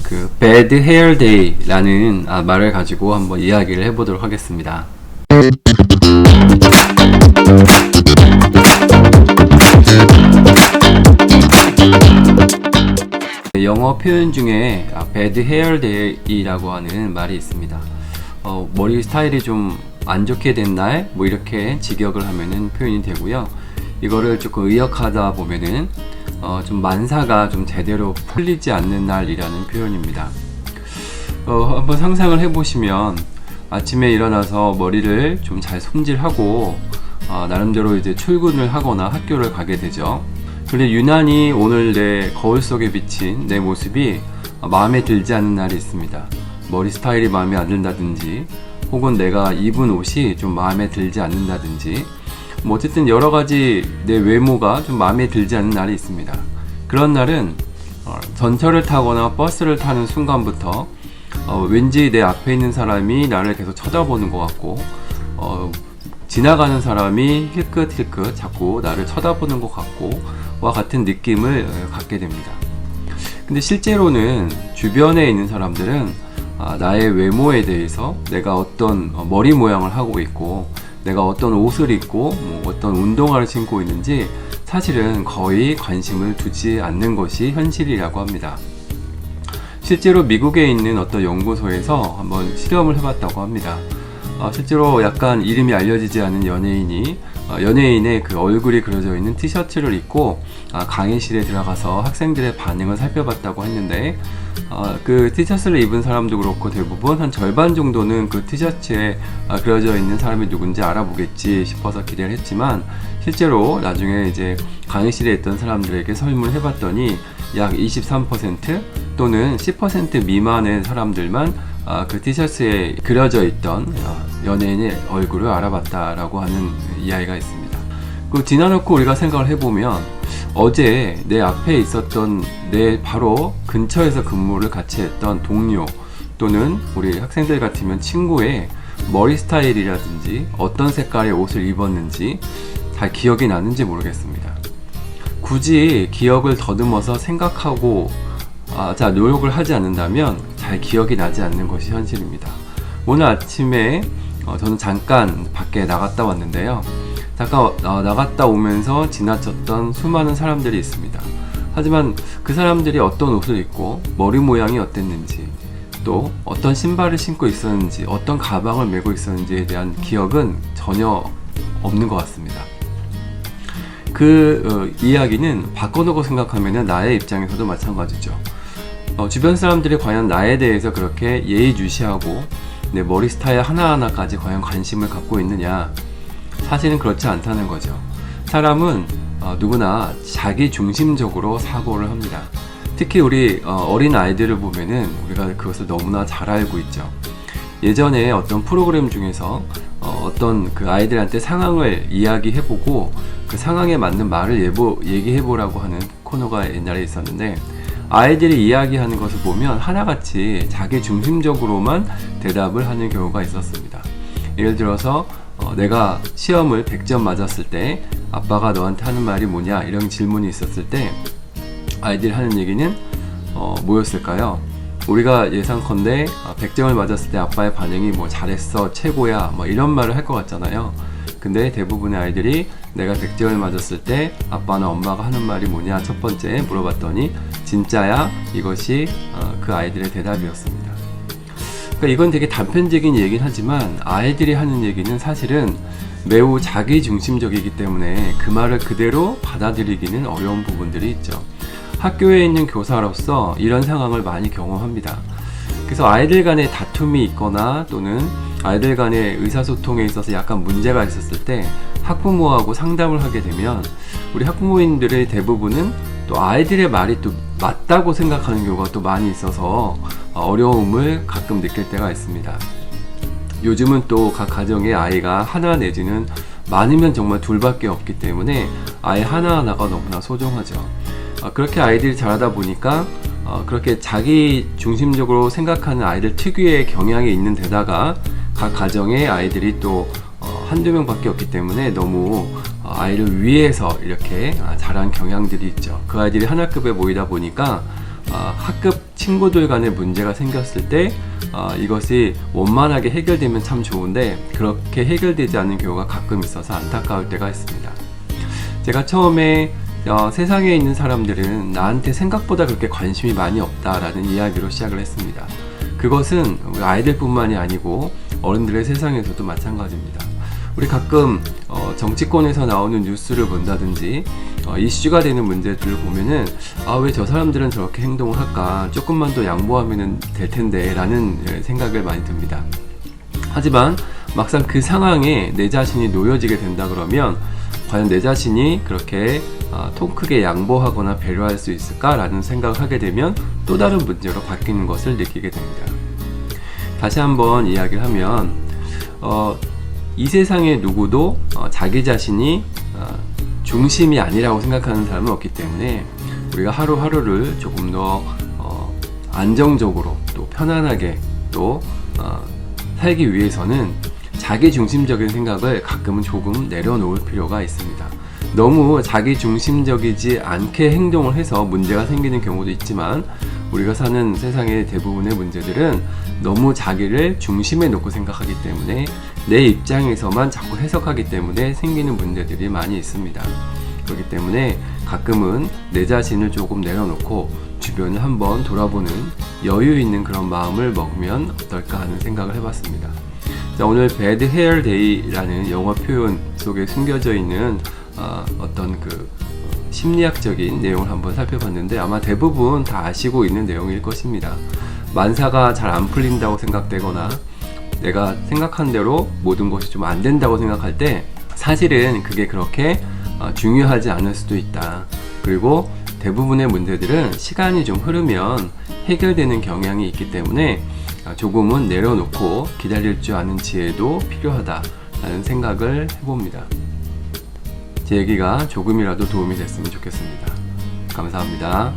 그 Bad Hair Day라는 말을 가지고 한번 이야기를 해보도록 하겠습니다. 영어 표현 중에 Bad Hair Day라고 하는 말이 있습니다. 머리 스타일이 좀 안 좋게 된 날, 뭐 이렇게 직역을 하면은 표현이 되고요. 이거를 조금 의역하다 보면은 좀 만사가 좀 제대로 풀리지 않는 날이라는 표현입니다. 한번 상상을 해보시면 아침에 일어나서 머리를 좀 잘 손질하고 나름대로 이제 출근을 하거나 학교를 가게 되죠. 근데 유난히 오늘 내 거울 속에 비친 내 모습이 마음에 들지 않는 날이 있습니다. 머리 스타일이 마음에 안 든다든지, 혹은 내가 입은 옷이 좀 마음에 들지 않는다든지, 뭐 어쨌든 여러 가지 내 외모가 좀 마음에 들지 않는 날이 있습니다. 그런 날은 전철을 타거나 버스를 타는 순간부터 왠지 내 앞에 있는 사람이 나를 계속 쳐다보는 것 같고, 지나가는 사람이 힐끗힐끗 자꾸 나를 쳐다보는 것 같고 와 같은 느낌을 갖게 됩니다. 근데 실제로는 주변에 있는 사람들은 나의 외모에 대해서, 내가 어떤 머리 모양을 하고 있고, 내가 어떤 옷을 입고 뭐 어떤 운동화를 신고 있는지 사실은 거의 관심을 두지 않는 것이 현실이라고 합니다. 실제로 미국에 있는 어떤 연구소에서 한번 실험을 해봤다고 합니다. 실제로 약간 이름이 알려지지 않은 연예인이 연예인의 그 얼굴이 그려져 있는 티셔츠를 입고 강의실에 들어가서 학생들의 반응을 살펴봤다고 했는데, 그 티셔츠를 입은 사람도 그렇고 대부분 한 절반 정도는 그 티셔츠에 그려져 있는 사람이 누군지 알아보겠지 싶어서 기대를 했지만, 실제로 나중에 이제 강의실에 있던 사람들에게 설문을 해봤더니 약 23% 또는 10% 미만의 사람들만 그 티셔츠에 그려져 있던 연예인의 얼굴을 알아봤다라고 하는 이야기가 있습니다. 그 지나놓고 우리가 생각을 해보면, 어제 내 앞에 있었던 내 바로 근처에서 근무를 같이 했던 동료 또는 우리 학생들 같으면 친구의 머리 스타일이라든지 어떤 색깔의 옷을 입었는지 잘 기억이 나는지 모르겠습니다. 굳이 기억을 더듬어서 생각하고 노력을 하지 않는다면 잘 기억이 나지 않는 것이 현실입니다. 오늘 아침에 저는 잠깐 밖에 나갔다 왔는데요. 잠깐 나갔다 오면서 지나쳤던 수많은 사람들이 있습니다. 하지만 그 사람들이 어떤 옷을 입고 머리 모양이 어땠는지, 또 어떤 신발을 신고 있었는지, 어떤 가방을 메고 있었는지에 대한 기억은 전혀 없는 것 같습니다. 그 이야기는 바꿔놓고 생각하면 나의 입장에서도 마찬가지죠. 주변 사람들이 과연 나에 대해서 그렇게 예의주시하고 내 머리 스타일 하나하나까지 과연 관심을 갖고 있느냐? 사실은 그렇지 않다는 거죠. 사람은 누구나 자기 중심적으로 사고를 합니다. 특히 우리 어린 아이들을 보면은 우리가 그것을 너무나 잘 알고 있죠. 예전에 어떤 프로그램 중에서 어떤 그 아이들한테 상황을 이야기해보고 그 상황에 맞는 말을 얘기해보라고 하는 코너가 옛날에 있었는데, 아이들이 이야기하는 것을 보면 하나같이 자기 중심적으로만 대답을 하는 경우가 있었습니다. 예를 들어서 내가 시험을 100점 맞았을 때 아빠가 너한테 하는 말이 뭐냐, 이런 질문이 있었을 때 아이들이 하는 얘기는 뭐였을까요? 우리가 예상컨대 100점을 맞았을 때 아빠의 반응이 뭐 잘했어, 최고야, 뭐 이런 말을 할 것 같잖아요. 근데 대부분의 아이들이 내가 100점을 맞았을 때 아빠나 엄마가 하는 말이 뭐냐 첫 번째 물어봤더니 진짜야? 이것이 그 아이들의 대답이었습니다. 그러니까 이건 되게 단편적인 얘기긴 하지만 아이들이 하는 얘기는 사실은 매우 자기중심적이기 때문에 그 말을 그대로 받아들이기는 어려운 부분들이 있죠. 학교에 있는 교사로서 이런 상황을 많이 경험합니다. 그래서 아이들 간의 다툼이 있거나 또는 아이들 간의 의사소통에 있어서 약간 문제가 있었을 때 학부모하고 상담을 하게 되면 우리 학부모님들의 대부분은 또 아이들의 말이 또 맞다고 생각하는 경우가 또 많이 있어서 어려움을 가끔 느낄 때가 있습니다. 요즘은 또 각 가정에 아이가 하나 내지는 많으면 정말 둘밖에 없기 때문에 아이 하나하나가 너무나 소중하죠. 그렇게 아이들이 자라다 보니까 그렇게 자기 중심적으로 생각하는 아이들 특유의 경향이 있는 데다가 각 가정에 아이들이 또 한두 명밖에 없기 때문에 너무 아이를 위해서 이렇게 자란 경향들이 있죠. 그 아이들이 하나급에 모이다 보니까 학급 친구들 간의 문제가 생겼을 때 이것이 원만하게 해결되면 참 좋은데 그렇게 해결되지 않는 경우가 가끔 있어서 안타까울 때가 있습니다. 제가 처음에 세상에 있는 사람들은 나한테 생각보다 그렇게 관심이 많이 없다라는 이야기로 시작을 했습니다. 그것은 우리 아이들뿐만이 아니고 어른들의 세상에서도 마찬가지입니다. 우리 가끔 정치권에서 나오는 뉴스를 본다든지 이슈가 되는 문제들을 보면은 왜 저 사람들은 저렇게 행동을 할까, 조금만 더 양보하면 될 텐데 라는 생각을 많이 듭니다. 하지만 막상 그 상황에 내 자신이 놓여지게 된다 그러면 과연 내 자신이 그렇게 통 크게 양보하거나 배려할 수 있을까라는 생각을 하게 되면 또 다른 문제로 바뀌는 것을 느끼게 됩니다. 다시 한번 이야기를 하면 이 세상에 누구도 자기 자신이 중심이 아니라고 생각하는 사람은 없기 때문에 우리가 하루하루를 조금 더 안정적으로 또 편안하게 또 살기 위해서는 자기 중심적인 생각을 가끔은 조금 내려놓을 필요가 있습니다. 너무 자기 중심적이지 않게 행동을 해서 문제가 생기는 경우도 있지만 우리가 사는 세상의 대부분의 문제들은 너무 자기를 중심에 놓고 생각하기 때문에 내 입장에서만 자꾸 해석하기 때문에 생기는 문제들이 많이 있습니다. 그렇기 때문에 가끔은 내 자신을 조금 내려놓고 주변을 한번 돌아보는 여유 있는 그런 마음을 먹으면 어떨까 하는 생각을 해봤습니다. 자, 오늘 Bad Hair Day라는 영어 표현 속에 숨겨져 있는 어떤 그 심리학적인 내용을 한번 살펴봤는데 아마 대부분 다 아시고 있는 내용일 것입니다. 만사가 잘 안 풀린다고 생각되거나 내가 생각한 대로 모든 것이 좀 안 된다고 생각할 때 사실은 그게 그렇게 중요하지 않을 수도 있다. 그리고 대부분의 문제들은 시간이 좀 흐르면 해결되는 경향이 있기 때문에 조금은 내려놓고 기다릴 줄 아는 지혜도 필요하다라는 생각을 해봅니다. 제 얘기가 조금이라도 도움이 됐으면 좋겠습니다. 감사합니다.